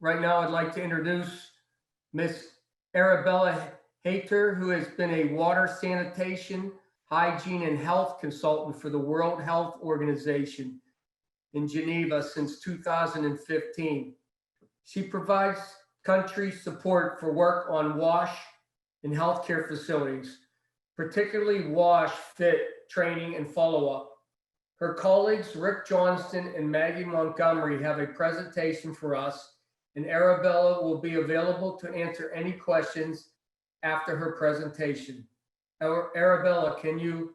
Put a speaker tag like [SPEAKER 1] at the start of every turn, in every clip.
[SPEAKER 1] Right now, I'd like to introduce Miss Arabella Hayter, who has been a water sanitation, hygiene, and health consultant for the World Health Organization in Geneva since 2015. She provides country support for work on WASH in healthcare facilities, particularly WASH fit training and follow-up. Her colleagues, Rick Johnston and Maggie Montgomery, have a presentation for us, and Arabella will be available to answer any questions after her presentation. Arabella, can you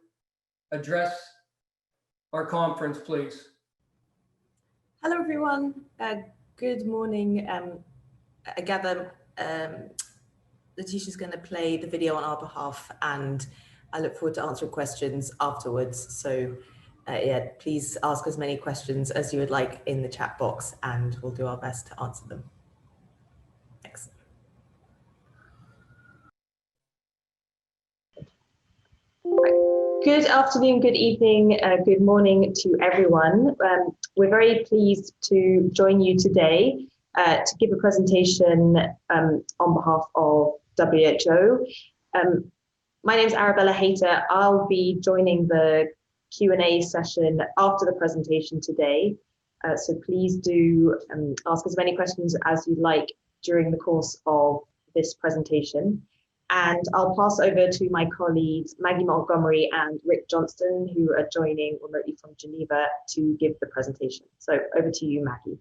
[SPEAKER 1] address our conference, please?
[SPEAKER 2] Hello, everyone. Good morning. I gather Letitia's going to play the video on our behalf, and I look forward to answering questions afterwards. So yeah, please ask as many questions as you would like in the chat box, and we'll do our best to answer them. Thanks. Good afternoon, good evening, good morning to everyone. We're very pleased to join you today to give a presentation on behalf of WHO. My name is Arabella Hayter. I'll be joining the Q&A session after the presentation today. So please do ask as many questions as you'd like during the course of this presentation. And I'll pass over to my colleagues, Maggie Montgomery and Rick Johnston, who are joining remotely from Geneva to give the presentation. So over to you, Maggie.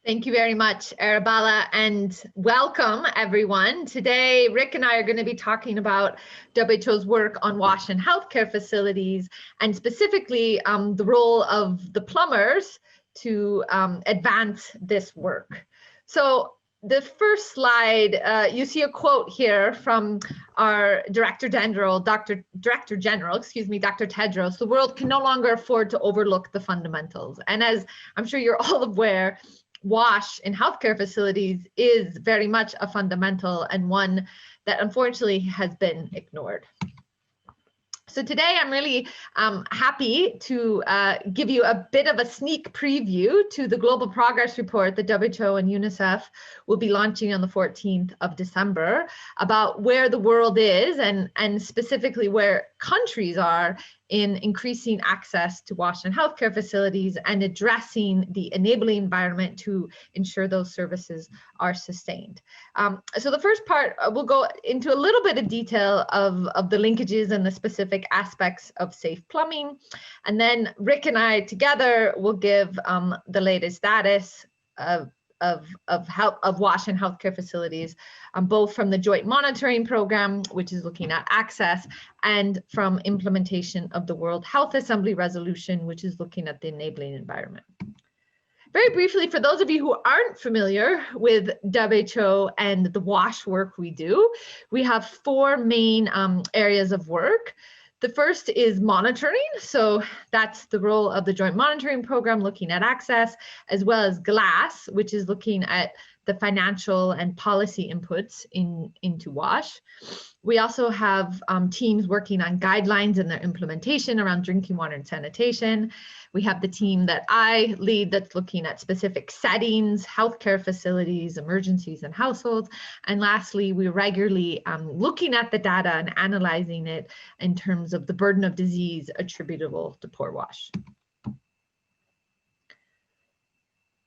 [SPEAKER 3] Thank you very much, Arabella, and welcome everyone. Today, Rick and I are going to be talking about WHO's work on WASH in healthcare facilities, and specifically the role of the plumbers to advance this work. So the first slide, you see a quote here from our Director General, Dr. Tedros. The world can no longer afford to overlook the fundamentals. And as I'm sure you're all aware, WASH in healthcare facilities is very much a fundamental and one that unfortunately has been ignored. So today I'm really happy to give you a bit of a sneak preview to the Global Progress Report that WHO and UNICEF will be launching on the 14th of December about where the world is and specifically where countries are in increasing access to WASH in healthcare facilities and addressing the enabling environment to ensure those services are sustained. So the first part, we'll go into a little bit of detail of the linkages and the specific aspects of safe plumbing. And then Rick and I together will give the latest status of WASH in healthcare facilities, both from the Joint Monitoring Program, which is looking at access, and from implementation of the World Health Assembly resolution, which is looking at the enabling environment. Very briefly, for those of you who aren't familiar with WHO and the WASH work we do, we have four main areas of work. The first is monitoring. So that's the role of the Joint Monitoring Program, looking at access, as well as GLASS, which is looking at the financial and policy inputs into WASH. We also have teams working on guidelines and their implementation around drinking water and sanitation. We have the team that I lead that's looking at specific settings, healthcare facilities, emergencies, and households. And lastly, we're regularly looking at the data and analyzing it in terms of the burden of disease attributable to poor WASH.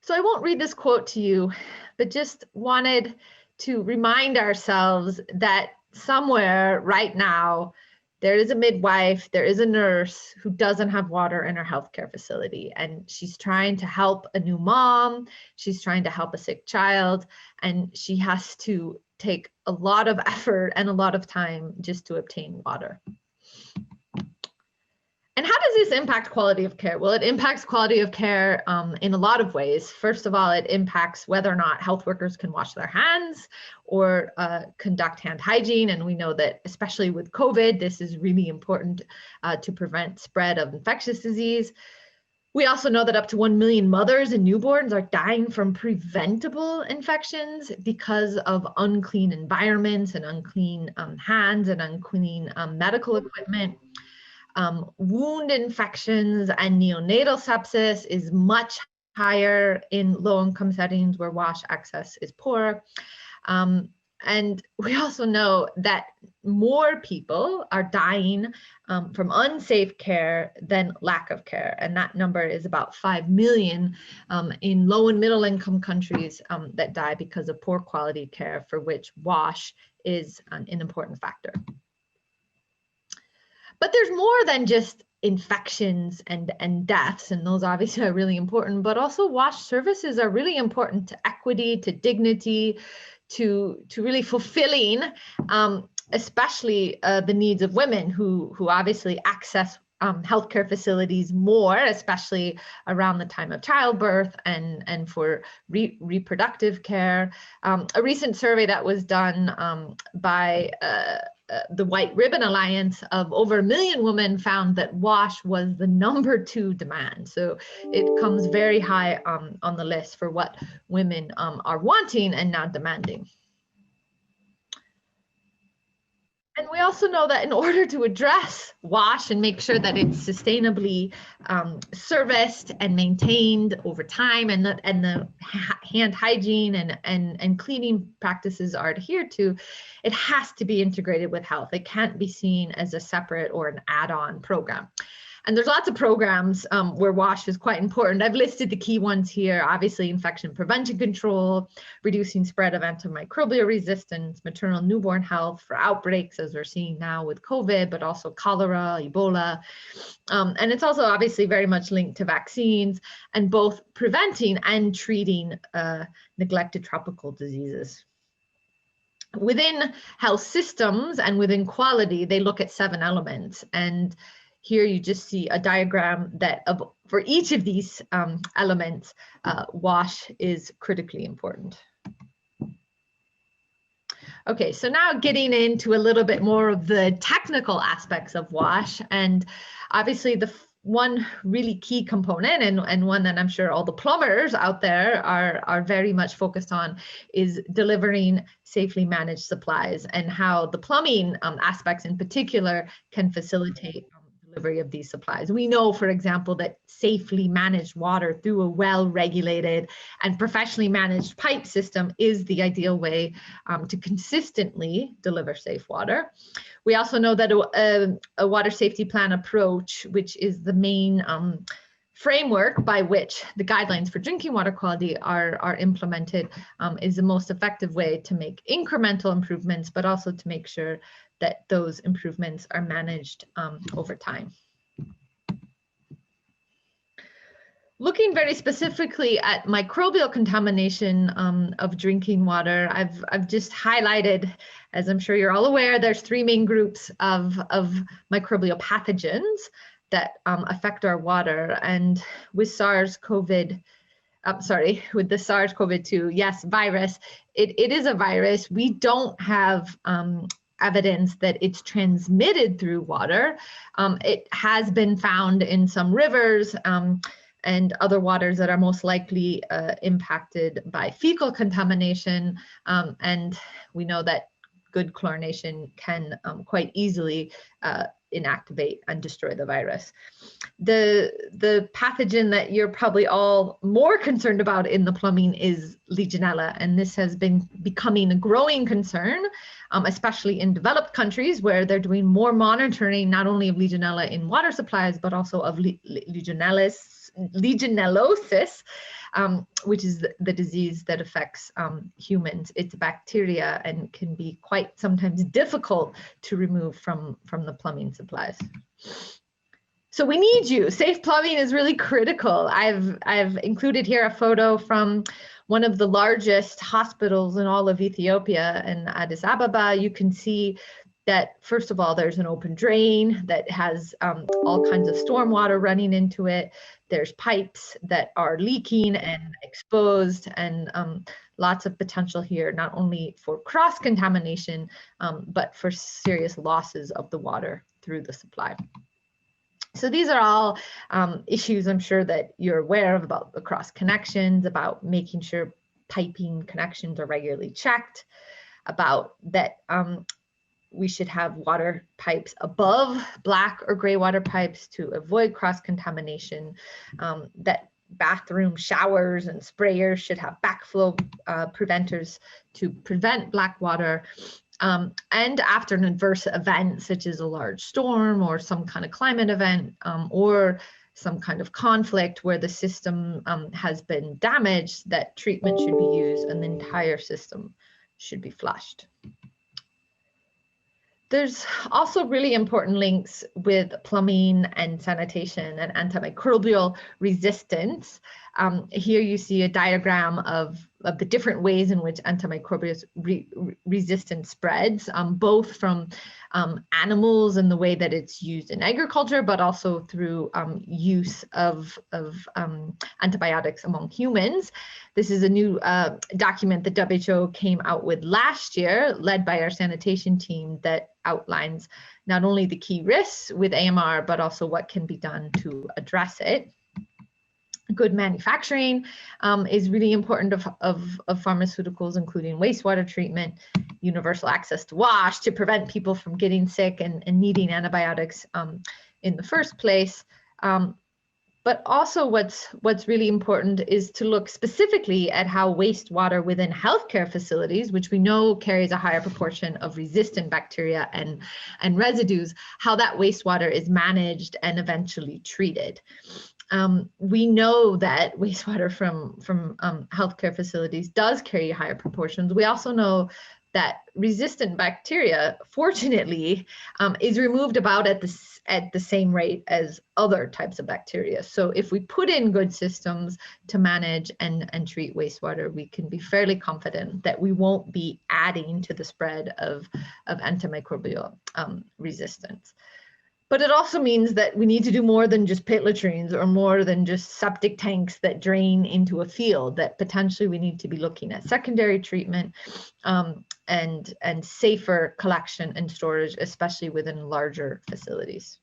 [SPEAKER 3] So I won't read this quote to you, but just wanted to remind ourselves that somewhere right now, there is a midwife, there is a nurse who doesn't have water in her healthcare facility, and she's trying to help a new mom, she's trying to help a sick child, and she has to take a lot of effort and a lot of time just to obtain water. And how does this impact quality of care? Well, it impacts quality of care in a lot of ways. First of all, it impacts whether or not health workers can wash their hands or conduct hand hygiene. And we know that, especially with COVID, this is really important to prevent spread of infectious disease. We also know that up to 1 million mothers and newborns are dying from preventable infections because of unclean environments and unclean hands and unclean medical equipment. Wound infections and neonatal sepsis is much higher in low-income settings where WASH access is poor. And we also know that more people are dying from unsafe care than lack of care. And that number is about 5 million in low and middle income countries that die because of poor quality care, for which WASH is an important factor. But there's more than just infections and deaths, and those obviously are really important, but also WASH services are really important to equity, to dignity, to really fulfilling, especially the needs of women who obviously access healthcare facilities more, especially around the time of childbirth and for reproductive care. A recent survey that was done by the White Ribbon Alliance of over 1 million women found that WASH was the #2 demand. So it comes very high on the list for what women are wanting and now demanding. And we also know that in order to address WASH and make sure that it's sustainably serviced and maintained over time, and the hand hygiene and cleaning practices are adhered to, it has to be integrated with health. It can't be seen as a separate or an add-on program. And there's lots of programs where WASH is quite important. I've listed the key ones here: obviously infection prevention control, reducing spread of antimicrobial resistance, maternal newborn health for outbreaks, as we're seeing now with COVID, but also cholera, Ebola. And it's also obviously very much linked to vaccines and both preventing and treating neglected tropical diseases. Within health systems and within quality, they look at 7 elements. And here you just see a diagram that for each of these elements, WASH is critically important. Okay, so now getting into a little bit more of the technical aspects of WASH, and obviously the one really key component and one that I'm sure all the plumbers out there are very much focused on is delivering safely managed supplies, and how the plumbing aspects in particular can facilitate delivery of these supplies. We know, for example, that safely managed water through a well-regulated and professionally managed pipe system is the ideal way to consistently deliver safe water. We also know that a water safety plan approach, which is the main framework by which the guidelines for drinking water quality are implemented, is the most effective way to make incremental improvements, but also to make sure that those improvements are managed over time. Looking very specifically at microbial contamination of drinking water, I've just highlighted, as I'm sure you're all aware, there's 3 main groups of microbial pathogens that affect our water. And with with the SARS-CoV-2, yes, virus, it is a virus. We don't have evidence that it's transmitted through water. It has been found in some rivers and other waters that are most likely impacted by fecal contamination. And we know that good chlorination can quite easily inactivate and destroy the virus. The pathogen that you're probably all more concerned about in the plumbing is Legionella, and this has been becoming a growing concern, especially in developed countries where they're doing more monitoring, not only of Legionella in water supplies, but also of Legionellosis, which is the disease that affects humans. It's a bacteria and can be quite sometimes difficult to remove from the plumbing supplies. So we need you. Safe plumbing is really critical. I've included here a photo from one of the largest hospitals in all of Ethiopia in Addis Ababa. You can see that, first of all, there's an open drain that has all kinds of storm water running into it. There's pipes that are leaking and exposed, and lots of potential here, not only for cross-contamination, but for serious losses of the water through the supply. So these are all issues I'm sure that you're aware of, about the cross connections, about making sure piping connections are regularly checked, about that we should have water pipes above black or gray water pipes to avoid cross-contamination, that bathroom showers and sprayers should have backflow preventers to prevent black water. And after an adverse event, such as a large storm or some kind of climate event, or some kind of conflict where the system has been damaged, that treatment should be used and the entire system should be flushed. There's also really important links with plumbing and sanitation and antimicrobial resistance. Here you see a diagram of the different ways in which antimicrobial resistance spreads, both from animals and the way that it's used in agriculture, but also through use of antibiotics among humans. This is a new document that WHO came out with last year, led by our sanitation team, that outlines not only the key risks with AMR, but also what can be done to address it. Good manufacturing is really important of pharmaceuticals, including wastewater treatment, universal access to wash to prevent people from getting sick and needing antibiotics in the first place. But also what's really important is to look specifically at how wastewater within healthcare facilities, which we know carries a higher proportion of resistant bacteria and residues, how that wastewater is managed and eventually treated. We know that wastewater from healthcare facilities does carry higher proportions. We also know that resistant bacteria, fortunately, is removed about at the same rate as other types of bacteria. So if we put in good systems to manage and treat wastewater, we can be fairly confident that we won't be adding to the spread of antimicrobial resistance. But it also means that we need to do more than just pit latrines or more than just septic tanks that drain into a field, that potentially we need to be looking at secondary treatment and safer collection and storage, especially within larger facilities.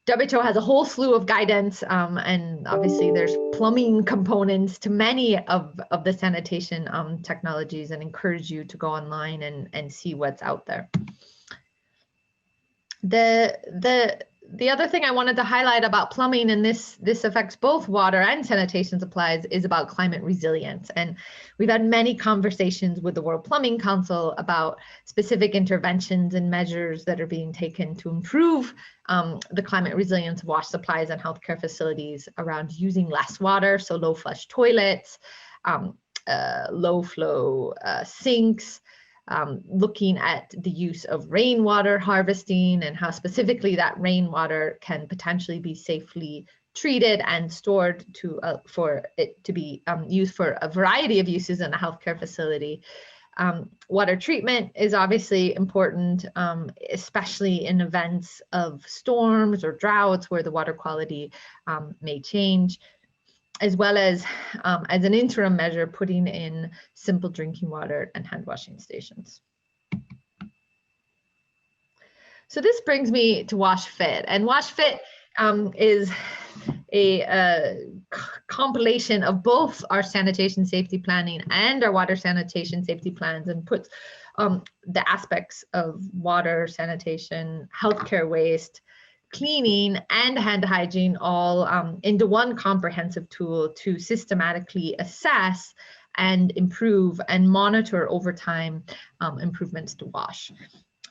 [SPEAKER 3] WHO has a whole slew of guidance, and obviously there's plumbing components to many of the sanitation technologies, and encourage you to go online and see what's out there. The other thing I wanted to highlight about plumbing, and this affects both water and sanitation supplies, is about climate resilience. And we've had many conversations with the World Plumbing Council about specific interventions and measures that are being taken to improve the climate resilience of wash supplies and healthcare facilities around using less water, so low flush toilets, low flow sinks, looking at the use of rainwater harvesting and how specifically that rainwater can potentially be safely treated and stored for it to be used for a variety of uses in a healthcare facility. Water treatment is obviously important, especially in events of storms or droughts where the water quality may change, as well as an interim measure, putting in simple drinking water and hand washing stations. So this brings me to WashFit, and WashFit is a compilation of both our sanitation safety planning and our water sanitation safety plans, and puts the aspects of water, sanitation, healthcare waste, cleaning, and hand hygiene all into one comprehensive tool to systematically assess and improve and monitor over time improvements to WASH.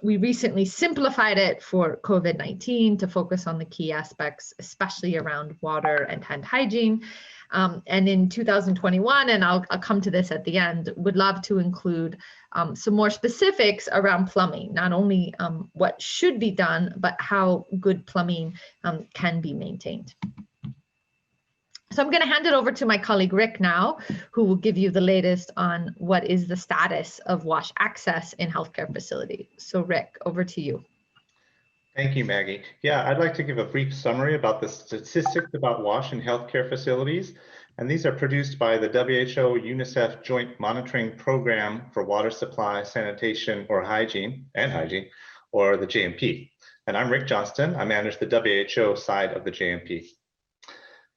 [SPEAKER 3] We recently simplified it for COVID-19 to focus on the key aspects, especially around water and hand hygiene. And in 2021, and I'll come to this at the end, would love to include some more specifics around plumbing, not only what should be done, but how good plumbing can be maintained. So I'm going to hand it over to my colleague Rick now, who will give you the latest on what is the status of WASH access in healthcare facilities. So Rick, over to you.
[SPEAKER 4] Thank you, Maggie. Yeah, I'd like to give a brief summary about the statistics about WASH in healthcare facilities. And these are produced by the WHO UNICEF Joint Monitoring Program for Water Supply, Sanitation, or Hygiene, or the JMP. And I'm Rick Johnston. I manage the WHO side of the JMP.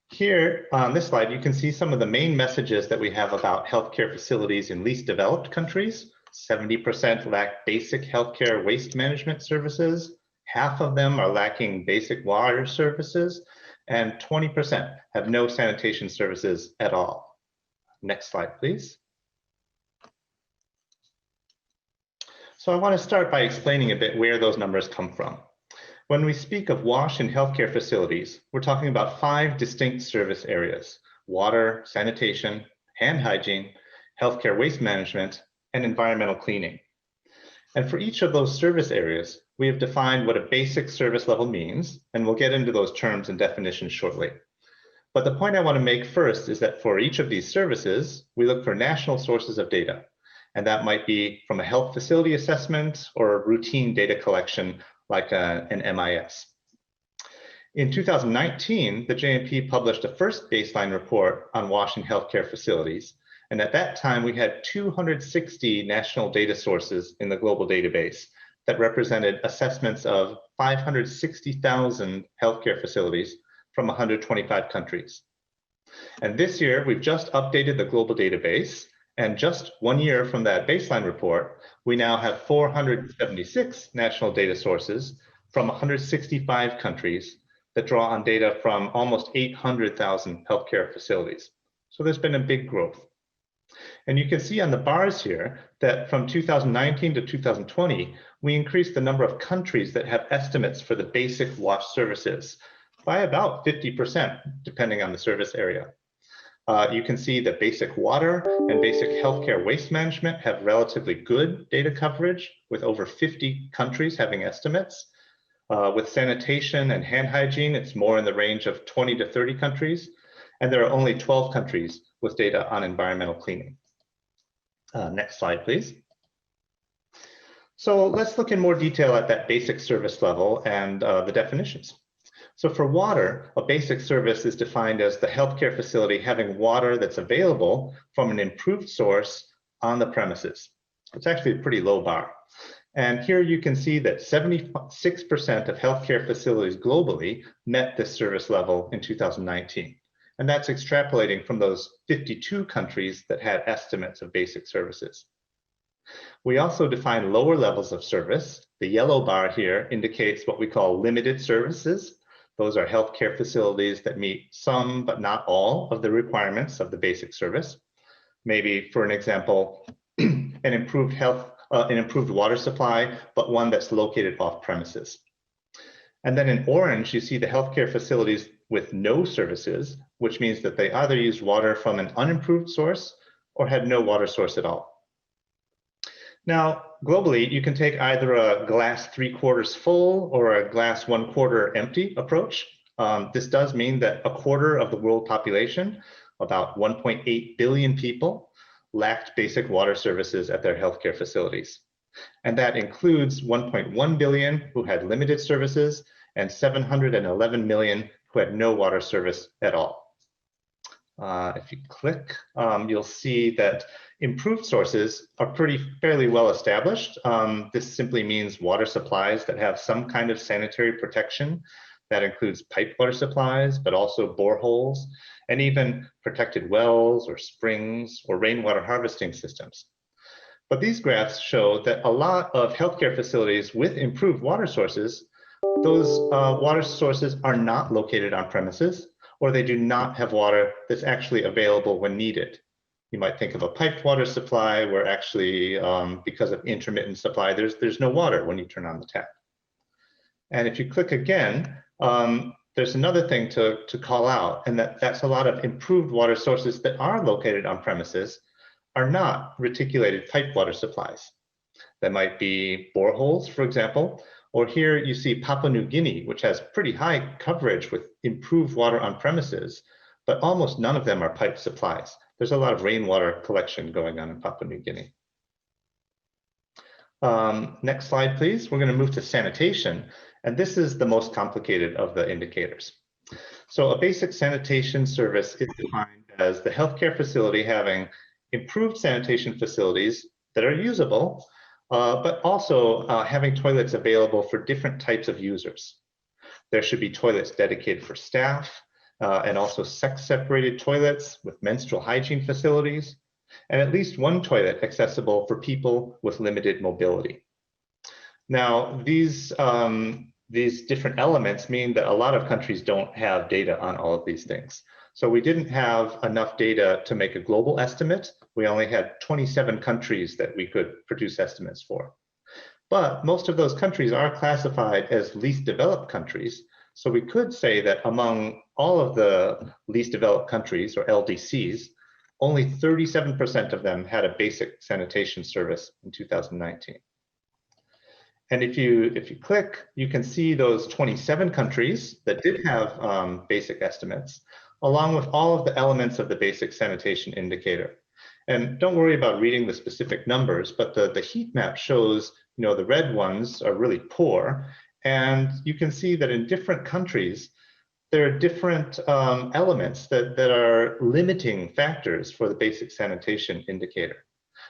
[SPEAKER 4] Here on this slide, you can see some of the main messages that we have about healthcare facilities in least developed countries. 70% lack basic healthcare waste management services. Half of them are lacking basic water services. and 20% have no sanitation services at all. Next slide, please. So I want to start by explaining a bit where those numbers come from. When we speak of WASH in healthcare facilities, we're talking about 5 distinct service areas: water, sanitation, hand hygiene, healthcare waste management, and environmental cleaning. And for each of those service areas, we have defined what a basic service level means, and we'll get into those terms and definitions shortly. But the point I want to make first is that for each of these services, we look for national sources of data. And that might be from a health facility assessment or a routine data collection like an MIS. In 2019, the JMP published a first baseline report on WASH in healthcare facilities. And at that time, we had 260 national data sources in the global database that represented assessments of 560,000 healthcare facilities from 125 countries. And this year, we've just updated the global database. And just 1 year from that baseline report, we now have 476 national data sources from 165 countries that draw on data from almost 800,000 healthcare facilities. So there's been a big growth. And you can see on the bars here that from 2019 to 2020, we increased the number of countries that have estimates for the basic WASH services by about 50%, depending on the service area. You can see that basic water and basic healthcare waste management have relatively good data coverage, with over 50 countries having estimates. With sanitation and hand hygiene, it's more in the range of 20 to 30 countries, and there are only 12 countries with data on environmental cleaning. Next slide, please. So let's look in more detail at that basic service level and the definitions. So for water, a basic service is defined as the healthcare facility having water that's available from an improved source on the premises. It's actually a pretty low bar. And here you can see that 76% of healthcare facilities globally met this service level in 2019. And that's extrapolating from those 52 countries that had estimates of basic services. We also define lower levels of service. The yellow bar here indicates what we call limited services. Those are healthcare facilities that meet some, but not all, of the requirements of the basic service. Maybe, for an example, an improved water supply, but one that's located off premises. And then in orange, you see the healthcare facilities with no services, which means that they either used water from an unimproved source or had no water source at all. Now, globally, you can take either a glass 3/4 full or a glass 1/4 empty approach. This does mean that a quarter of the world population, about 1.8 billion people, lacked basic water services at their healthcare facilities. And that includes 1.1 billion who had limited services and 711 million who had no water service at all. If you click, you'll see that improved sources are fairly well established. This simply means water supplies that have some kind of sanitary protection. That includes piped water supplies, but also boreholes, and even protected wells or springs or rainwater harvesting systems. But these graphs show that a lot of healthcare facilities with improved water sources, those water sources are not located on premises, or they do not have water that's actually available when needed. You might think of a piped water supply where actually, because of intermittent supply, there's no water when you turn on the tap. And if you click again, there's another thing to call out, and that's a lot of improved water sources that are located on premises are not reticulated piped water supplies. That might be boreholes, for example, or here you see Papua New Guinea, which has pretty high coverage with improved water on premises, but almost none of them are piped supplies. There's a lot of rainwater collection going on in Papua New Guinea. Next slide, please. We're going to move to sanitation, and this is the most complicated of the indicators. So a basic sanitation service is defined as the healthcare facility having improved sanitation facilities that are usable, but also having toilets available for different types of users. There should be toilets dedicated for staff, and also sex-separated toilets with menstrual hygiene facilities, and at least one toilet accessible for people with limited mobility. Now, these these different elements mean that a lot of countries don't have data on all of these things. So we didn't have enough data to make a global estimate. We only had 27 countries that we could produce estimates for. But most of those countries are classified as least developed countries. So we could say that among all of the least developed countries, or LDCs, only 37% of them had a basic sanitation service in 2019. And if you click, you can see those 27 countries that did have basic estimates, along with all of the elements of the basic sanitation indicator. And don't worry about reading the specific numbers, but the heat map shows, the red ones are really poor. And you can see that in different countries, there are different elements that are limiting factors for the basic sanitation indicator.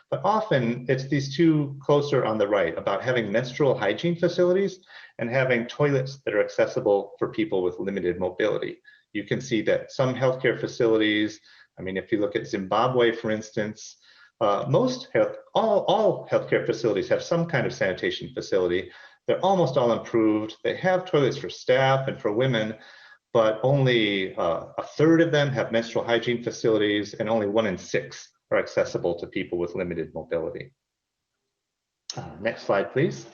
[SPEAKER 4] But often it's these two closer on the right about having menstrual hygiene facilities and having toilets that are accessible for people with limited mobility. You can see that some healthcare facilities, if you look at Zimbabwe, for instance, all healthcare facilities have some kind of sanitation facility. They're almost all improved. They have toilets for staff and for women, but only a third of them have menstrual hygiene facilities, and only 1 in 6 are accessible to people with limited mobility. Next slide, please.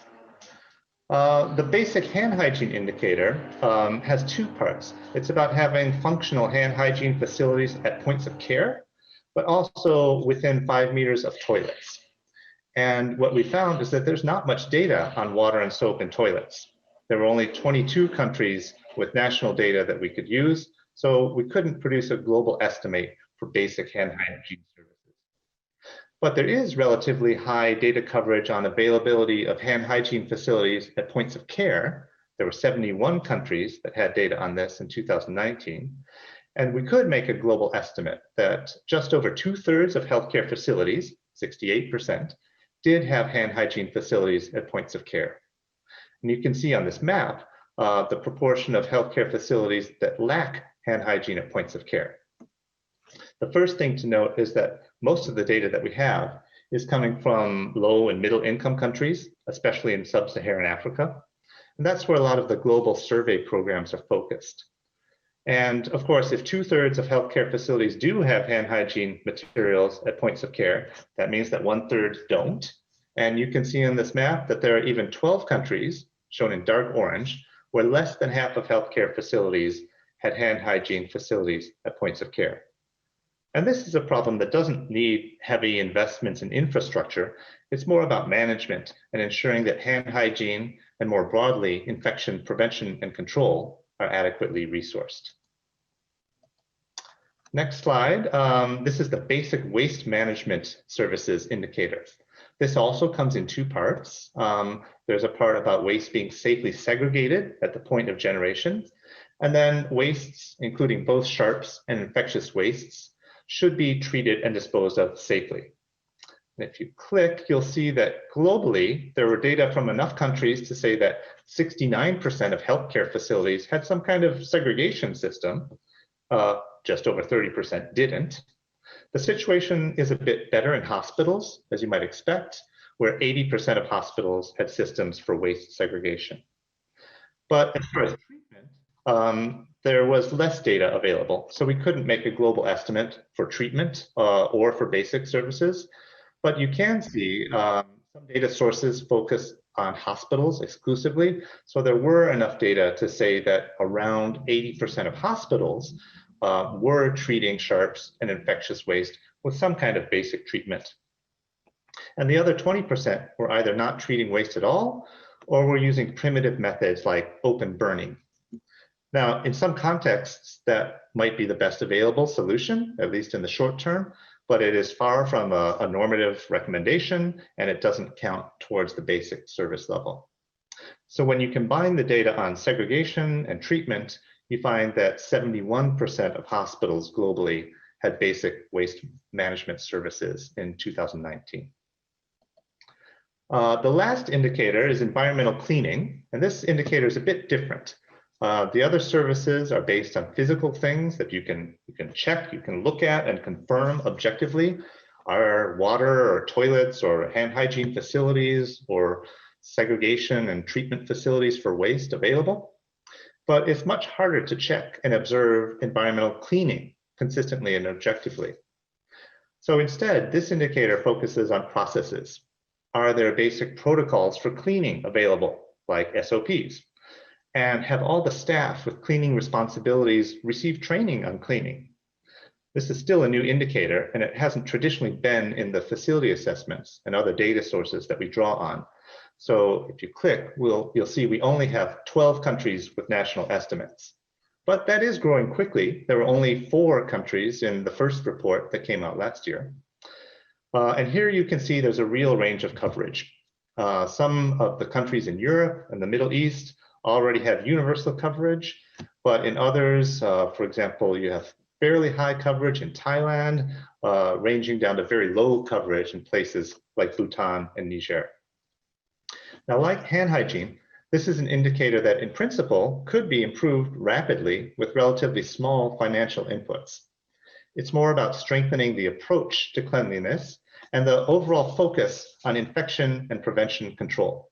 [SPEAKER 4] The basic hand hygiene indicator has 2 parts. It's about having functional hand hygiene facilities at points of care, but also within 5 meters of toilets. And what we found is that there's not much data on water and soap in toilets. There were only 22 countries with national data that we could use, so we couldn't produce a global estimate for basic hand hygiene services. But there is relatively high data coverage on availability of hand hygiene facilities at points of care. There were 71 countries that had data on this in 2019. And we could make a global estimate that just over 2/3 of healthcare facilities, 68%, did have hand hygiene facilities at points of care. And you can see on this map the proportion of healthcare facilities that lack hand hygiene at points of care. The first thing to note is that most of the data that we have is coming from low and middle income countries, especially in sub-Saharan Africa. And that's where a lot of the global survey programs are focused. And of course, if 2/3 of healthcare facilities do have hand hygiene materials at points of care, that means that 1/3 don't. And you can see in this map that there are even 12 countries, shown in dark orange, where less than half of healthcare facilities had hand hygiene facilities at points of care. And this is a problem that doesn't need heavy investments in infrastructure. It's more about management and ensuring that hand hygiene and more broadly infection prevention and control are adequately resourced. Next slide. This is the basic waste management services indicator. This also comes in 2 parts. There's a part about waste being safely segregated at the point of generation, and then wastes, including both sharps and infectious wastes, should be treated and disposed of safely. And if you click, you'll see that globally, there were data from enough countries to say that 69% of healthcare facilities had some kind of segregation system. Just over 30% didn't. The situation is a bit better in hospitals, as you might expect, where 80% of hospitals had systems for waste segregation. But as far as treatment, there was less data available, so we couldn't make a global estimate for treatment or for basic services. But you can see some data sources focus on hospitals exclusively, so there were enough data to say that around 80% of hospitals were treating sharps and infectious waste with some kind of basic treatment. And the other 20% were either not treating waste at all, or were using primitive methods like open burning. Now, in some contexts, that might be the best available solution, at least in the short term, but it is far from a normative recommendation, and it doesn't count towards the basic service level. So when you combine the data on segregation and treatment, you find that 71% of hospitals globally had basic waste management services in 2019. The last indicator is environmental cleaning, and this indicator is a bit different. The other services are based on physical things that you can check, you can look at and confirm objectively. Are water or toilets or hand hygiene facilities or segregation and treatment facilities for waste available, but it's much harder to check and observe environmental cleaning consistently and objectively. So instead, this indicator focuses on processes. Are there basic protocols for cleaning available, like SOPs? And have all the staff with cleaning responsibilities received training on cleaning? This is still a new indicator, and it hasn't traditionally been in the facility assessments and other data sources that we draw on. So if you click, you'll see we only have 12 countries with national estimates. But that is growing quickly. There were only 4 countries in the first report that came out last year. And here you can see there's a real range of coverage. Some of the countries in Europe and the Middle East already have universal coverage, but in others, for example, you have fairly high coverage in Thailand, ranging down to very low coverage in places like Bhutan and Niger. Now, like hand hygiene, this is an indicator that in principle could be improved rapidly with relatively small financial inputs. It's more about strengthening the approach to cleanliness and the overall focus on infection and prevention control.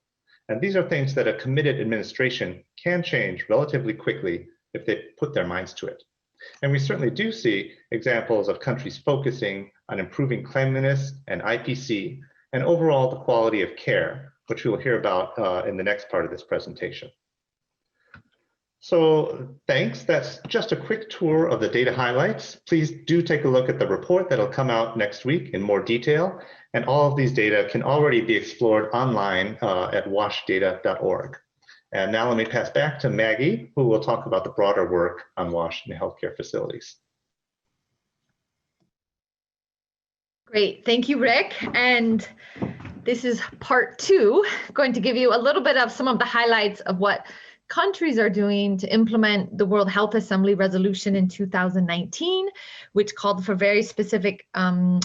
[SPEAKER 4] And these are things that a committed administration can change relatively quickly if they put their minds to it. And we certainly do see examples of countries focusing on improving cleanliness and IPC and overall the quality of care, which we will hear about in the next part of this presentation. So thanks, that's just a quick tour of the data highlights. Please do take a look at the report that'll come out next week in more detail. And all of these data can already be explored online at washdata.org. And now let me pass back to Maggie, who will talk about the broader work on WASH in healthcare facilities.
[SPEAKER 3] Great, thank you, Rick. And this is part 2, going to give you a little bit of some of the highlights of what countries are doing to implement the World Health Assembly resolution in 2019, which called for very specific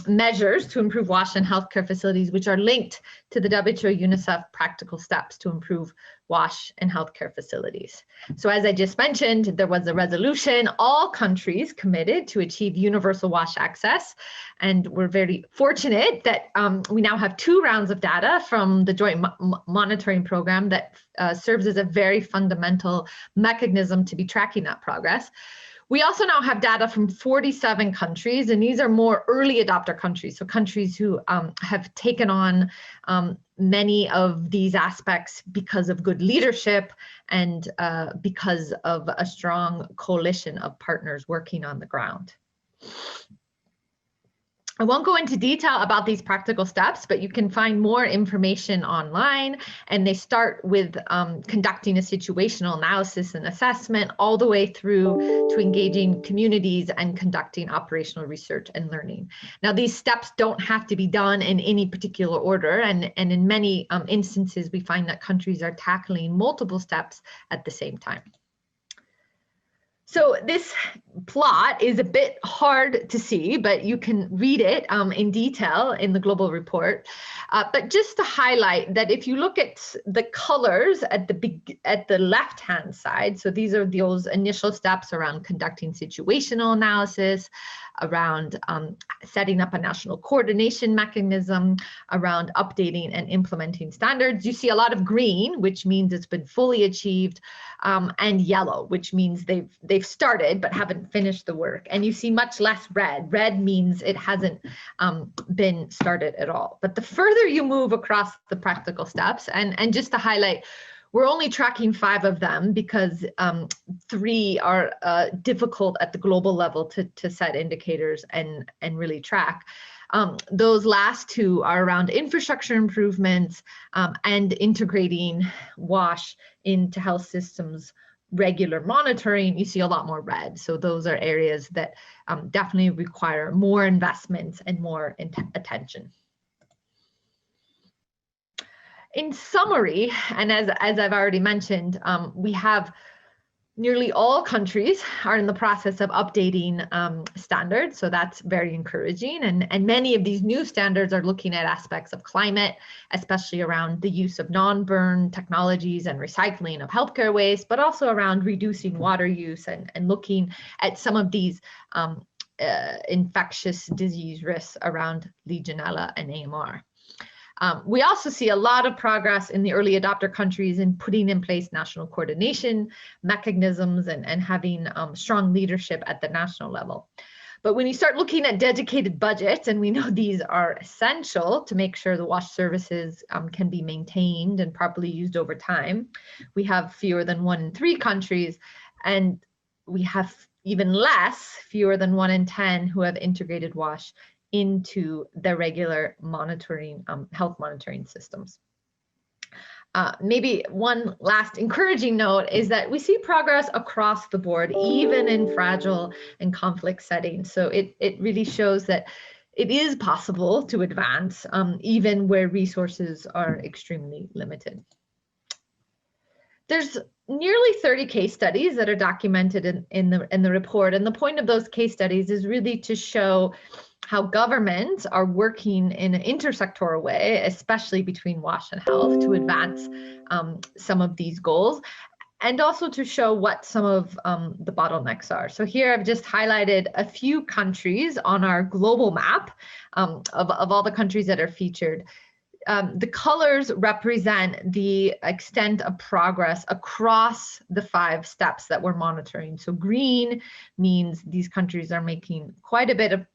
[SPEAKER 3] measures to improve WASH in healthcare facilities, which are linked to the WHO UNICEF practical steps to improve WASH in healthcare facilities. So as I just mentioned, there was a resolution, all countries committed to achieve universal WASH access. And we're very fortunate that we now have 2 rounds of data from the joint monitoring program that serves as a very fundamental mechanism to be tracking that progress. We also now have data from 47 countries, and these are more early adopter countries, so countries who have taken on many of these aspects because of good leadership and because of a strong coalition of partners working on the ground. I won't go into detail about these practical steps, but you can find more information online, and they start with conducting a situational analysis and assessment all the way through to engaging communities and conducting operational research and learning. Now, these steps don't have to be done in any particular order, and in many instances, we find that countries are tackling multiple steps at the same time. So this plot is a bit hard to see, but you can read it in detail in the global report. But just to highlight that if you look at the colors at the left-hand side, so these are those initial steps around conducting situational analysis, around setting up a national coordination mechanism, around updating and implementing standards. You see a lot of green, which means it's been fully achieved, and yellow, which means they've started but haven't finished the work. And you see much less red. Red means it hasn't been started at all. But the further you move across the practical steps, and just to highlight, we're only tracking 5 of them because 3 are difficult at the global level to set indicators and really track. Those last 2 are around infrastructure improvements and integrating WASH into health systems regular monitoring. You see a lot more red. So those are areas that definitely require more investments and more attention. In summary, and as I've already mentioned, we have nearly all countries are in the process of updating standards, so that's very encouraging. And many of these new standards are looking at aspects of climate, especially around the use of non-burn technologies and recycling of healthcare waste, but also around reducing water use and looking at some of these infectious disease risks around Legionella and AMR. We also see a lot of progress in the early adopter countries in putting in place national coordination mechanisms and having strong leadership at the national level. But when you start looking at dedicated budgets, and we know these are essential to make sure the WASH services can be maintained and properly used over time, we have fewer than 1 in 3 countries, and we have even less, fewer than 1 in 10, who have integrated WASH into their regular monitoring, health monitoring systems. Maybe one last encouraging note is that we see progress across the board, even in fragile and conflict settings. So it really shows that it is possible to advance, even where resources are extremely limited. There's nearly 30 case studies that are documented in the report, and the point of those case studies is really to show how governments are working in an intersectoral way, especially between WASH and health, to advance some of these goals, and also to show what some of the bottlenecks are. So here I've just highlighted a few countries on our global map of all the countries that are featured. The colors represent the extent of progress across the 5 steps that we're monitoring. So green means these countries are making quite a bit of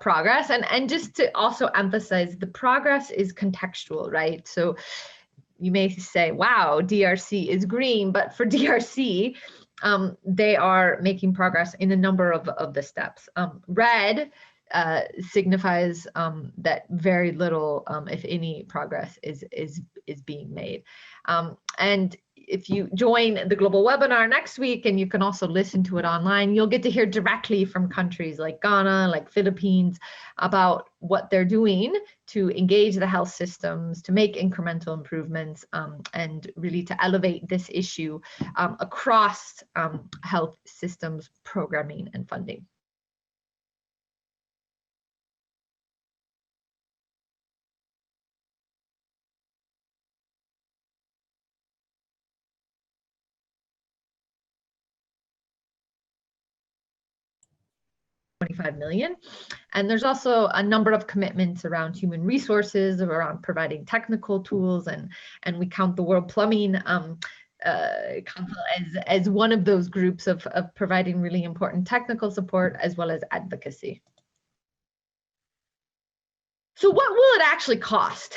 [SPEAKER 3] progress, and just to also emphasize, the progress is contextual, right? So you may say, wow, DRC is green, but for DRC, they are making progress in a number of the steps. Red signifies that very little, if any, progress is being made. And if you join the global webinar next week, and you can also listen to it online, you'll get to hear directly from countries like Ghana, like Philippines, about what they're doing to engage the health systems, to make incremental improvements, and really to elevate this issue across health systems programming and funding. $25 million. And there's also a number of commitments around human resources, around providing technical tools, and we count the World Plumbing Council as one of those groups of providing really important technical support as well as advocacy. So what will it actually cost?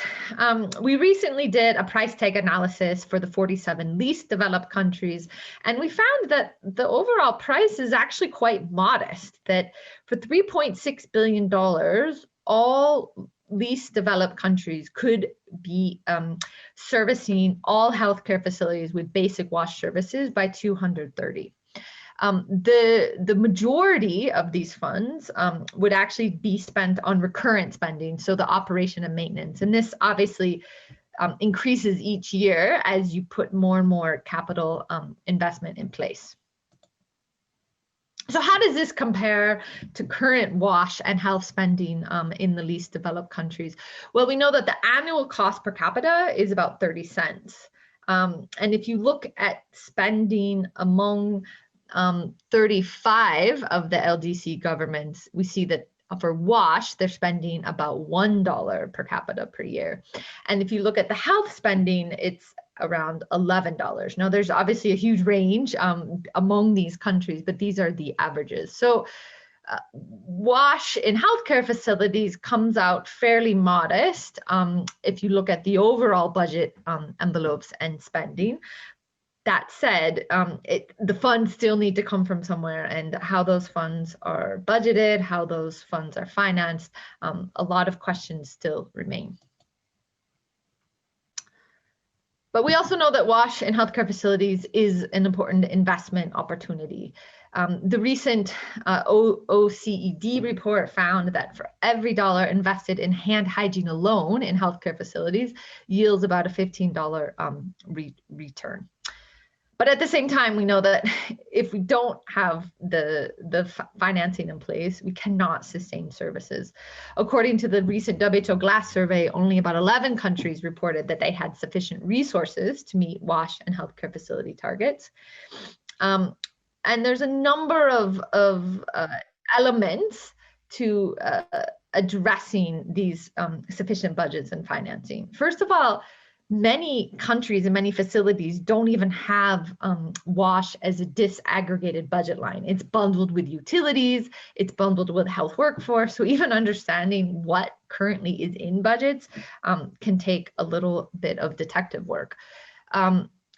[SPEAKER 3] We recently did a price tag analysis for the 47 least developed countries, and we found that the overall price is actually quite modest, that for $3.6 billion, all least developed countries could be servicing all healthcare facilities with basic WASH services by 2030. The majority of these funds would actually be spent on recurrent spending, so the operation and maintenance. And this obviously increases each year as you put more and more capital investment in place. So how does this compare to current WASH and health spending in the least developed countries? Well, we know that the annual cost per capita is about 30 cents. And if you look at spending among 35 of the LDC governments, we see that for WASH, they're spending about $1 per capita per year. And if you look at the health spending, it's around $11. Now, there's obviously a huge range among these countries, but these are the averages. So WASH in healthcare facilities comes out fairly modest if you look at the overall budget envelopes and spending. That said, the funds still need to come from somewhere, and how those funds are budgeted, how those funds are financed, a lot of questions still remain. But we also know that WASH in healthcare facilities is an important investment opportunity. The recent OECD report found that for every dollar invested in hand hygiene alone in healthcare facilities yields about a $15 return. But at the same time, we know that if we don't have the financing in place, we cannot sustain services. According to the recent WHO GLASS survey, only about 11 countries reported that they had sufficient resources to meet WASH and healthcare facility targets. And there's a number of elements to addressing these sufficient budgets and financing. First of all, many countries and many facilities don't even have WASH as a disaggregated budget line. It's bundled with utilities, it's bundled with health workforce. So even understanding what currently is in budgets can take a little bit of detective work.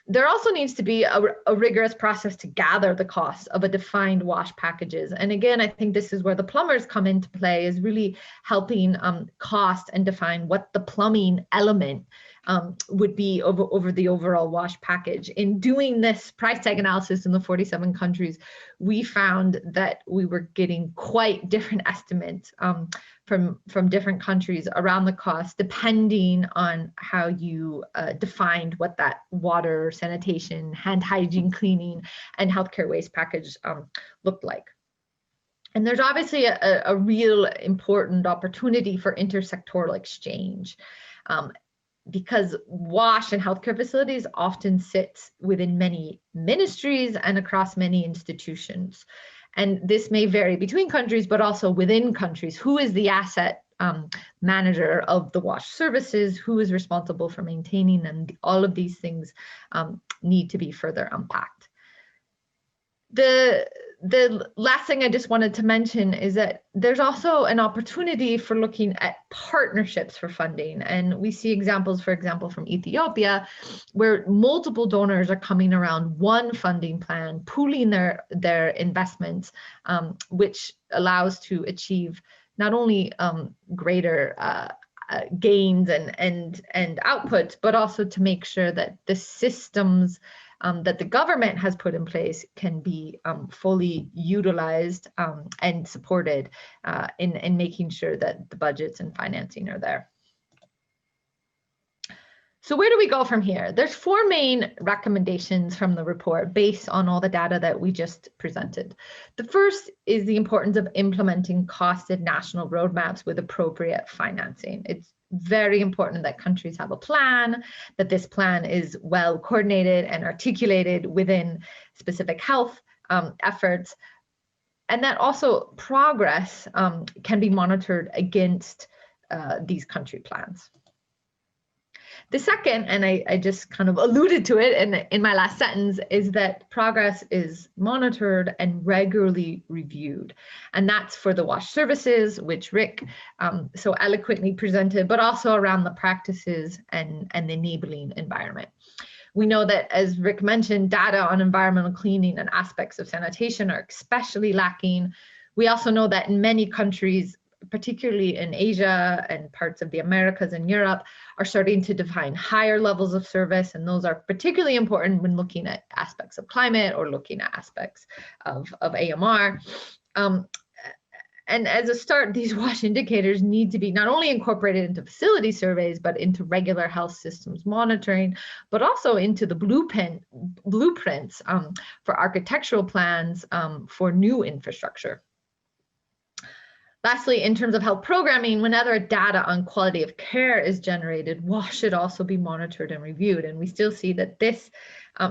[SPEAKER 3] There also needs to be a rigorous process to gather the costs of a defined WASH packages. And again, I think this is where the plumbers come into play, is really helping cost and define what the plumbing element would be over the overall WASH package. In doing this price tag analysis in the 47 countries, we found that we were getting quite different estimates from different countries around the cost, depending on how you defined what that water, sanitation, hand hygiene, cleaning, and healthcare waste package looked like. And there's obviously a real important opportunity for intersectoral exchange. Because WASH and healthcare facilities often sits within many ministries and across many institutions. And this may vary between countries, but also within countries. Who is the asset manager of the WASH services? Who is responsible for maintaining them? All of these things need to be further unpacked. The last thing I just wanted to mention is that there's also an opportunity for looking at partnerships for funding. And we see examples, for example, from Ethiopia, where multiple donors are coming around one funding plan, pooling their investments, which allows to achieve not only greater gains and outputs, but also to make sure that the systems that the government has put in place can be fully utilized and supported in making sure that the budgets and financing are there. So where do we go from here? There's 4 main recommendations from the report based on all the data that we just presented. The first is the importance of implementing costed national roadmaps with appropriate financing. It's very important that countries have a plan, that this plan is well coordinated and articulated within specific health efforts, and that also progress can be monitored against these country plans. The second, and I just kind of alluded to it in my last sentence, is that progress is monitored and regularly reviewed. And that's for the WASH services, which Rick so eloquently presented, but also around the practices and the enabling environment. We know that, as Rick mentioned, data on environmental cleaning and aspects of sanitation are especially lacking. We also know that in many countries, particularly in Asia and parts of the Americas and Europe, are starting to define higher levels of service, and those are particularly important when looking at aspects of climate or looking at aspects of AMR. And as a start, these WASH indicators need to be not only incorporated into facility surveys, but into regular health systems monitoring, but also into the blueprints for architectural plans for new infrastructure. Lastly, in terms of health programming, whenever data on quality of care is generated, WASH should also be monitored and reviewed. And we still see that this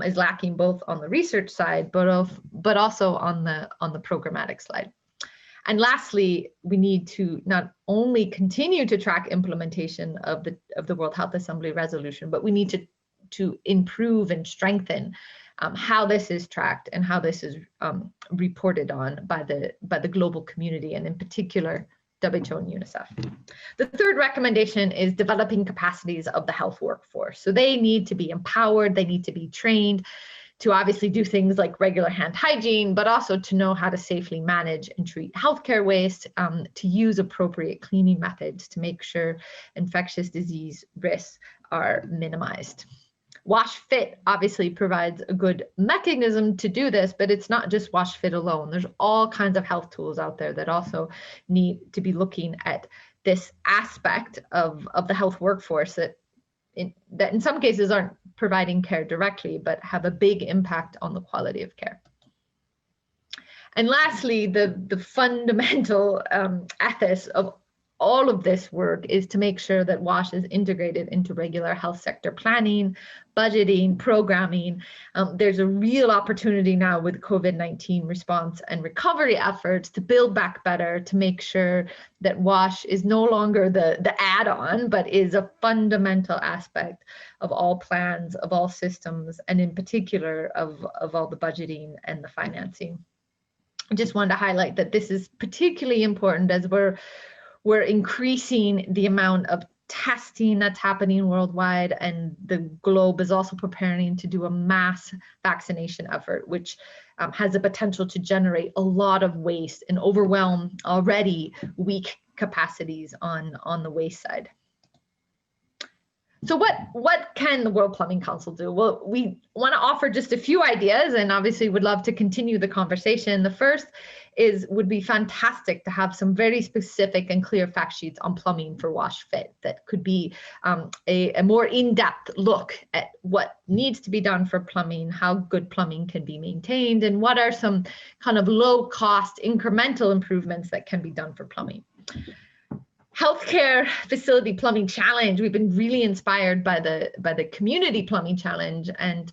[SPEAKER 3] is lacking both on the research side, but also on the programmatic side. And lastly, we need to not only continue to track implementation of the World Health Assembly resolution, but we need to improve and strengthen how this is tracked and how this is reported on by the global community, and in particular WHO and UNICEF. The third recommendation is developing capacities of the health workforce. So they need to be empowered, they need to be trained to obviously do things like regular hand hygiene, but also to know how to safely manage and treat healthcare waste, to use appropriate cleaning methods to make sure infectious disease risks are minimized. WASH Fit obviously provides a good mechanism to do this, but it's not just WASH Fit alone. There's all kinds of health tools out there that also need to be looking at this aspect of the health workforce that in some cases aren't providing care directly, but have a big impact on the quality of care. And lastly, the fundamental ethos of all of this work is to make sure that WASH is integrated into regular health sector planning, budgeting, programming. There's a real opportunity now with COVID-19 response and recovery efforts to build back better, to make sure that WASH is no longer the add-on, but is a fundamental aspect of all plans, of all systems, and in particular of all the budgeting and the financing. I just wanted to highlight that this is particularly important as we're increasing the amount of testing that's happening worldwide, and the globe is also preparing to do a mass vaccination effort, which has the potential to generate a lot of waste and overwhelm already weak capacities on the waste side. So what can the World Plumbing Council do? Well, we want to offer just a few ideas, and obviously would love to continue the conversation. The first would be fantastic to have some very specific and clear fact sheets on plumbing for WASH Fit that could be a more in-depth look at what needs to be done for plumbing, how good plumbing can be maintained, and what are some kind of low-cost incremental improvements that can be done for plumbing. Healthcare facility plumbing challenge. We've been really inspired by the community plumbing challenge, and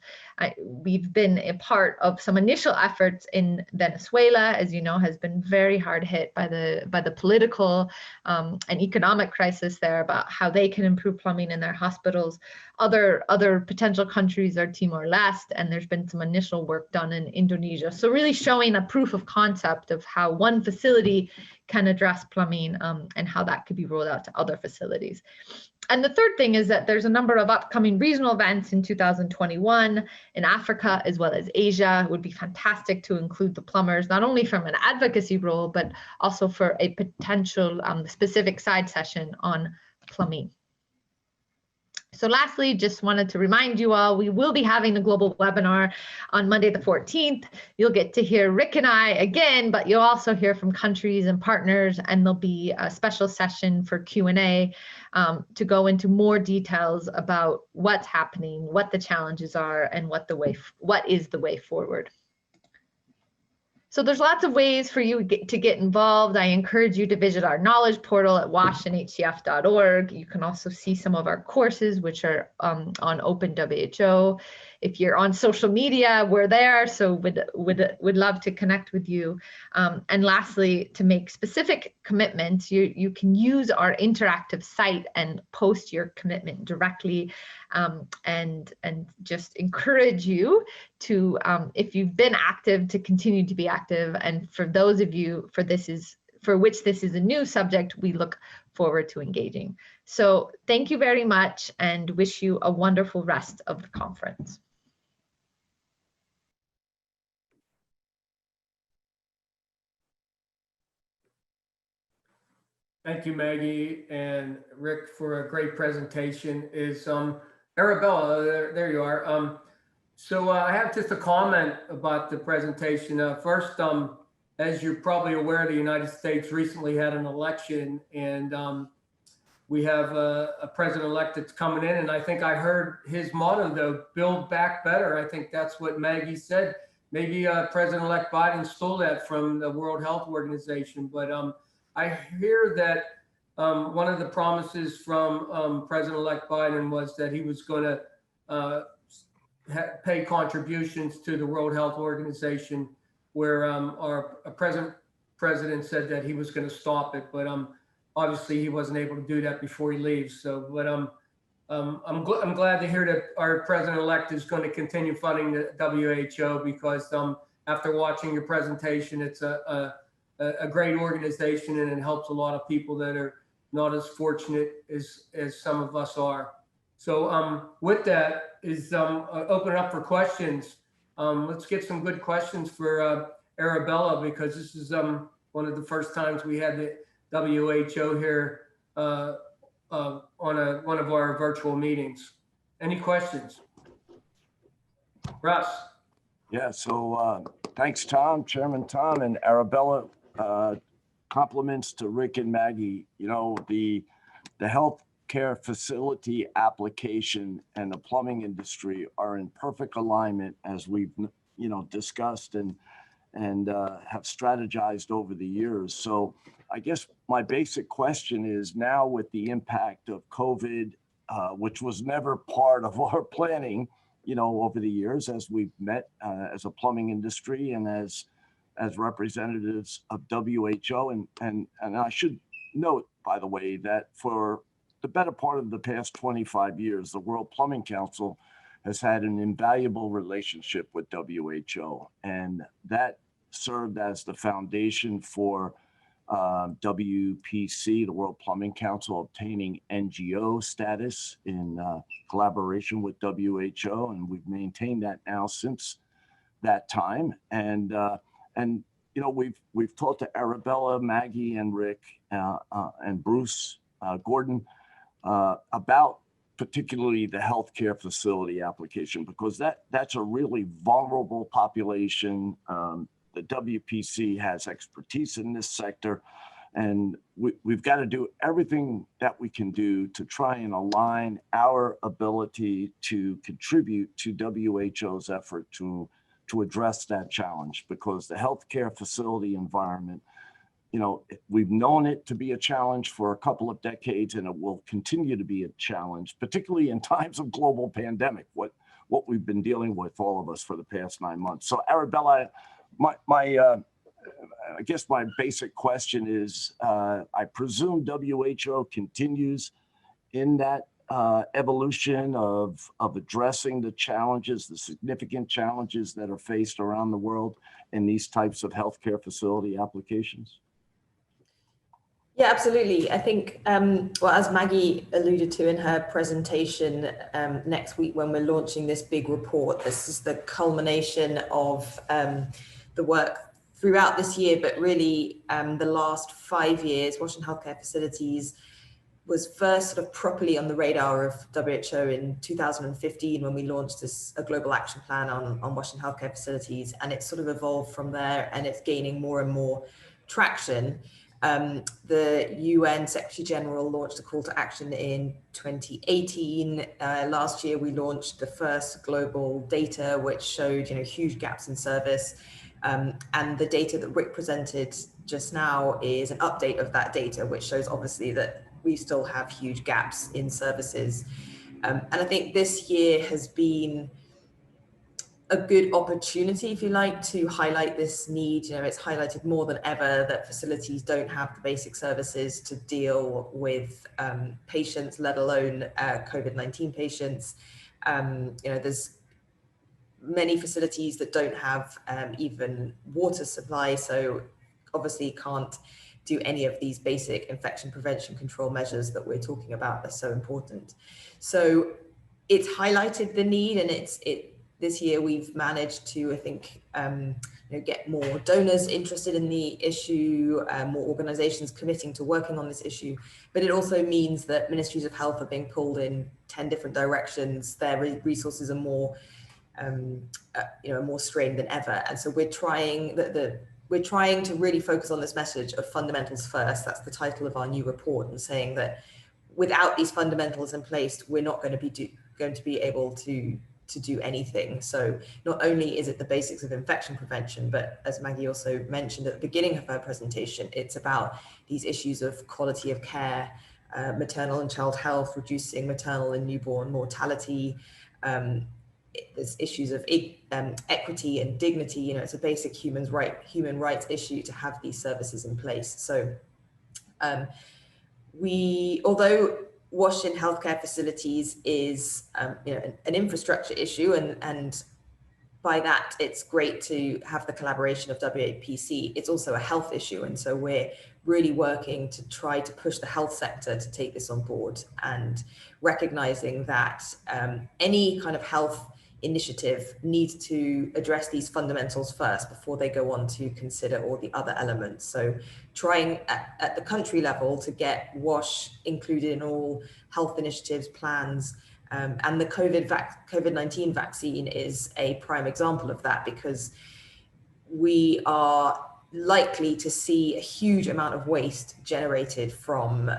[SPEAKER 3] we've been a part of some initial efforts in Venezuela, as you know, has been very hard hit by the political and economic crisis there, about how they can improve plumbing in their hospitals. Other potential countries are Timor-Leste, and there's been some initial work done in Indonesia. So really showing a proof of concept of how one facility can address plumbing and how that could be rolled out to other facilities. And the third thing is that there's a number of upcoming regional events in 2021 in Africa as well as Asia. It would be fantastic to include the plumbers, not only from an advocacy role, but also for a potential specific side session on plumbing. So lastly, just wanted to remind you all, we will be having a global webinar on Monday the 14th. You'll get to hear Rick and I again, but you'll also hear from countries and partners, and there'll be a special session for Q&A to go into more details about what's happening, what the challenges are, and what is the way forward. So there's lots of ways for you to get involved. I encourage you to visit our knowledge portal at washandhcf.org. You can also see some of our courses, which are on OpenWHO. If you're on social media, we're there, so would love to connect with you. And lastly, to make specific commitments, you can use our interactive site and post your commitment directly, and just encourage you to, if you've been active, to continue to be active. And for those of you for which this is a new subject, we look forward to engaging. So thank you very much, and wish you a wonderful rest of the conference.
[SPEAKER 1] Thank you, Maggie and Rick, for a great presentation. Is Arabella, there you are. So I have just a comment about the presentation. First, as you're probably aware, the United States recently had an election, and we have a president-elect that's coming in, and I think I heard his motto, though, build back better. I think that's what Maggie said. Maybe President-elect Biden stole that from the World Health Organization, but I hear that one of the promises from President-elect Biden was that he was going to pay contributions to the World Health Organization, where our president said that he was going to stop it, but obviously he wasn't able to do that before he leaves. So, but I'm glad to hear that our president-elect is going to continue funding the WHO, because after watching your presentation, it's a great organization, and it helps a lot of people that are not as fortunate as some of us are. So with that, open it up for questions. Let's get some good questions for Arabella, because this is one of the first times we had the WHO here on one of our virtual meetings. Any questions? Russ?
[SPEAKER 5] Yeah, so thanks, Tom, Chairman Tom, and Arabella. Compliments to Rick and Maggie. You know, the healthcare facility application and the plumbing industry are in perfect alignment, as we've discussed and have strategized over the years. So I guess my basic question is now with the impact of COVID, which was never part of our planning, over the years as we've met as a plumbing industry and as representatives of WHO. And I should note, by the way, that for the better part of the past 25 years, the World Plumbing Council has had an invaluable relationship with WHO. And that served as the foundation for WPC, the World Plumbing Council, obtaining NGO status in collaboration with WHO. And we've maintained that now since that time. And we've talked to Arabella, Maggie, and Rick, and Bruce Gordon about particularly the healthcare facility application, because that's a really vulnerable population. The WPC has expertise in this sector, and we've got to do everything that we can do to try and align our ability to contribute to WHO's effort to address that challenge, because the healthcare facility environment, we've known it to be a challenge for a couple of decades, and it will continue to be a challenge, particularly in times of global pandemic, what we've been dealing with, all of us, for the past 9 months. So Arabella, I guess my basic question is, I presume WHO continues in that evolution of addressing the challenges, the significant challenges that are faced around the world in these types of healthcare facility applications?
[SPEAKER 2] Yeah, absolutely. I think, as Maggie alluded to in her presentation, next week when we're launching this big report, this is the culmination of the work throughout this year, but really the last 5 years. Washington Healthcare Facilities was first sort of properly on the radar of WHO in 2015 when we launched a global action plan on Washington Healthcare Facilities, and it's sort of evolved from there, and it's gaining more and more traction. The UN Secretary General launched a call to action in 2018. Last year, we launched the first global data, which showed huge gaps in service. And the data that Rick presented just now is an update of that data, which shows obviously that we still have huge gaps in services. And I think this year has been a good opportunity, if you like, to highlight this need. It's highlighted more than ever that facilities don't have the basic services to deal with patients, let alone COVID-19 patients. There's many facilities that don't have even water supply, so obviously can't do any of these basic infection prevention control measures that we're talking about. They're so important. So it's highlighted the need, and this year we've managed to, I think, get more donors interested in the issue, more organizations committing to working on this issue. But it also means that ministries of health are being pulled in 10 different directions. Their resources are more more strained than ever. And so we're trying to really focus on this message of fundamentals first. That's the title of our new report, and saying that without these fundamentals in place, we're not going to be able to do anything. So not only is it the basics of infection prevention, but as Maggie also mentioned at the beginning of her presentation, it's about these issues of quality of care, maternal and child health, reducing maternal and newborn mortality. There's issues of equity and dignity. It's a basic human rights issue to have these services in place. So although Washington Healthcare Facilities is an infrastructure issue, and by that it's great to have the collaboration of WPC, it's also a health issue. And so we're really working to try to push the health sector to take this on board, and recognizing that any kind of health initiative needs to address these fundamentals first before they go on to consider all the other elements. So trying at the country level to get WASH included in all health initiatives, plans, and the COVID-19 vaccine is a prime example of that, because we are likely to see a huge amount of waste generated from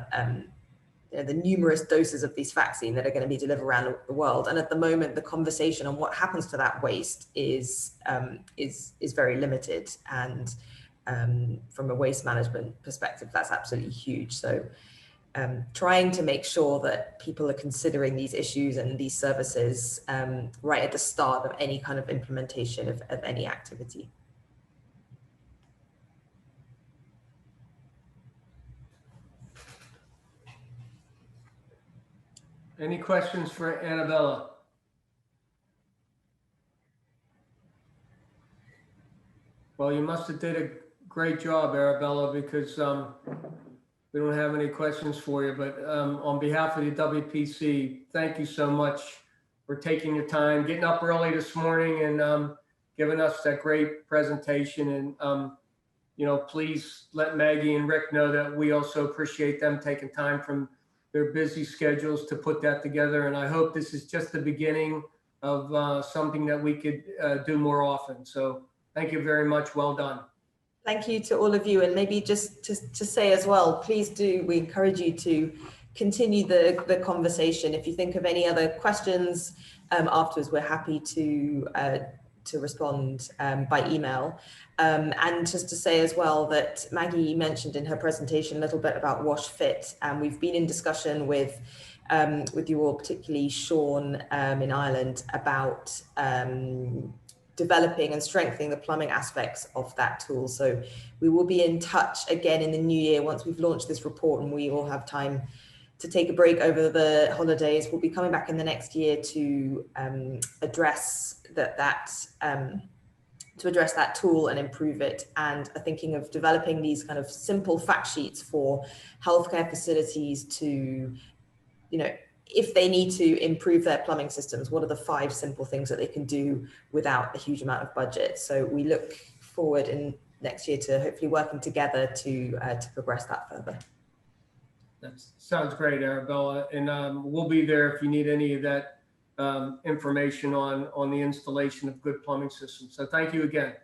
[SPEAKER 2] the numerous doses of these vaccine that are going to be delivered around the world. And at the moment, the conversation on what happens to that waste is very limited. And from a waste management perspective, that's absolutely huge. So trying to make sure that people are considering these issues and these services right at the start of any kind of implementation of any activity.
[SPEAKER 1] Any questions for Arabella? Well, you must have did a great job, Arabella, because we don't have any questions for you. But on behalf of the WPC, thank you so much for taking your time, getting up early this morning, and giving us that great presentation. And you know, please let Maggie and Rick know that we also appreciate them taking time from their busy schedules to put that together. And I hope this is just the beginning of something that we could do more often. So thank you very much. Well done.
[SPEAKER 2] Thank you to all of you. And maybe just to say as well, please do, we encourage you to continue the conversation. If you think of any other questions afterwards, we're happy to respond by email. And just to say as well that Maggie mentioned in her presentation a little bit about Wash Fit, and we've been in discussion with you all, particularly Sean in Ireland, about developing and strengthening the plumbing aspects of that tool. So we will be in touch again in the new year once we've launched this report and we all have time to take a break over the holidays. We'll be coming back in the next year to address that tool and improve it, and are thinking of developing these kind of simple fact sheets for healthcare facilities to, you know, if they need to improve their plumbing systems, what are the 5 simple things that they can do without a huge amount of budget? So we look forward in next year to hopefully working together to progress that further.
[SPEAKER 1] That sounds great, Arabella. And we'll be there if you need any of that information on the installation of good plumbing systems. So thank you again.